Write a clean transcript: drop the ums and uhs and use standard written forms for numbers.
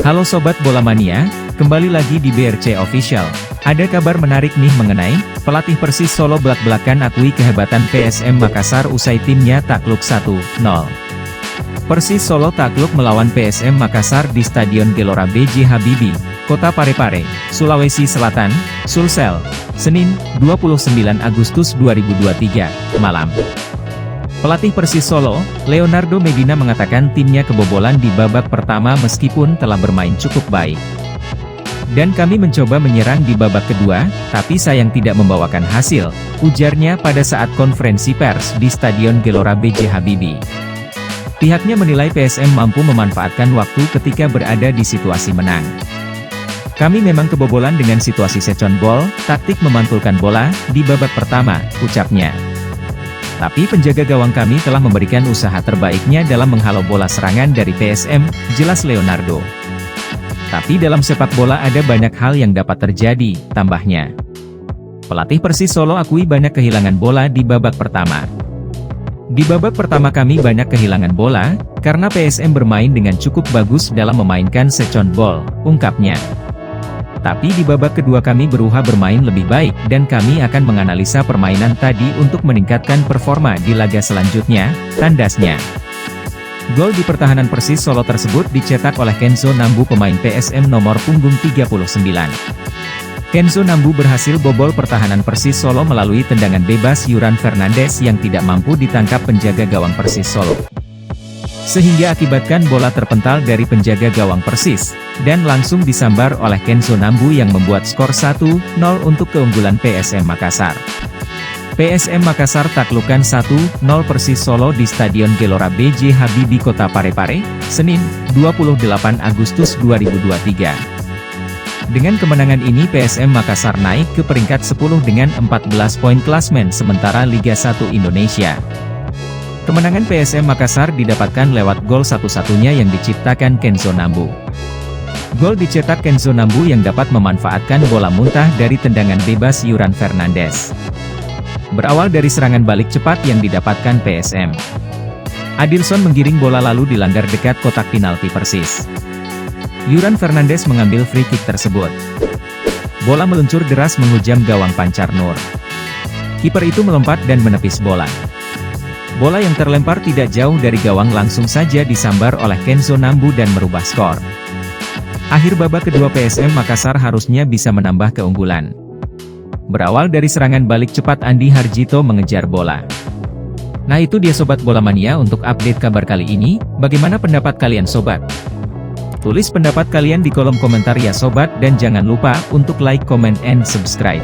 Halo Sobat Bola Mania, kembali lagi di BRC Official. Ada kabar menarik nih mengenai pelatih Persis Solo belak-belakan akui kehebatan PSM Makassar usai timnya takluk 1-0. Persis Solo takluk melawan PSM Makassar di Stadion Gelora B.J. Habibie, Kota Parepare, Sulawesi Selatan, Sulsel, Senin, 29 Agustus 2023, malam. Pelatih Persis Solo, Leonardo Medina mengatakan timnya kebobolan di babak pertama meskipun telah bermain cukup baik. Dan kami mencoba menyerang di babak kedua, tapi sayang tidak membawakan hasil, ujarnya pada saat konferensi pers di Stadion Gelora B.J. Habibie. Pihaknya menilai PSM mampu memanfaatkan waktu ketika berada di situasi menang. Kami memang kebobolan dengan situasi second ball, taktik memantulkan bola, di babak pertama, ucapnya. Tapi penjaga gawang kami telah memberikan usaha terbaiknya dalam menghalau bola serangan dari PSM, jelas Leonardo. Tapi dalam sepak bola ada banyak hal yang dapat terjadi, tambahnya. Pelatih Persis Solo akui banyak kehilangan bola di babak pertama. Di babak pertama kami banyak kehilangan bola, karena PSM bermain dengan cukup bagus dalam memainkan second ball, ungkapnya. Tapi di babak kedua kami berusaha bermain lebih baik dan kami akan menganalisa permainan tadi untuk meningkatkan performa di laga selanjutnya, tandasnya. Gol di pertahanan Persis Solo tersebut dicetak oleh Kenzo Nambu pemain PSM nomor punggung 39. Kenzo Nambu berhasil bobol pertahanan Persis Solo melalui tendangan bebas Yuran Fernandes yang tidak mampu ditangkap penjaga gawang Persis Solo. Sehingga akibatkan bola terpental dari penjaga gawang Persis, dan langsung disambar oleh Kenzo Nambu yang membuat skor 1-0 untuk keunggulan PSM Makassar. PSM Makassar taklukan 1-0 Persis Solo di Stadion Gelora B.J. Habibie Kota Parepare, Senin, 28 Agustus 2023. Dengan kemenangan ini PSM Makassar naik ke peringkat 10 dengan 14 poin klasmen sementara Liga 1 Indonesia. Kemenangan PSM Makassar didapatkan lewat gol satu-satunya yang diciptakan Kenzo Nambu. Gol dicetak Kenzo Nambu yang dapat memanfaatkan bola muntah dari tendangan bebas Yuran Fernandes. Berawal dari serangan balik cepat yang didapatkan PSM. Adilson menggiring bola lalu dilanggar dekat kotak penalti Persis. Yuran Fernandes mengambil free kick tersebut. Bola meluncur deras menghujam gawang Pancar Nur. Kiper itu melompat dan menepis bola. Bola yang terlempar tidak jauh dari gawang langsung saja disambar oleh Kenzo Nambu dan merubah skor. Akhir babak kedua PSM Makassar harusnya bisa menambah keunggulan. Berawal dari serangan balik cepat Andi Harjito mengejar bola. Nah itu dia Sobat Bola Mania untuk update kabar kali ini, bagaimana pendapat kalian Sobat? Tulis pendapat kalian di kolom komentar ya Sobat dan jangan lupa untuk like, comment, and subscribe.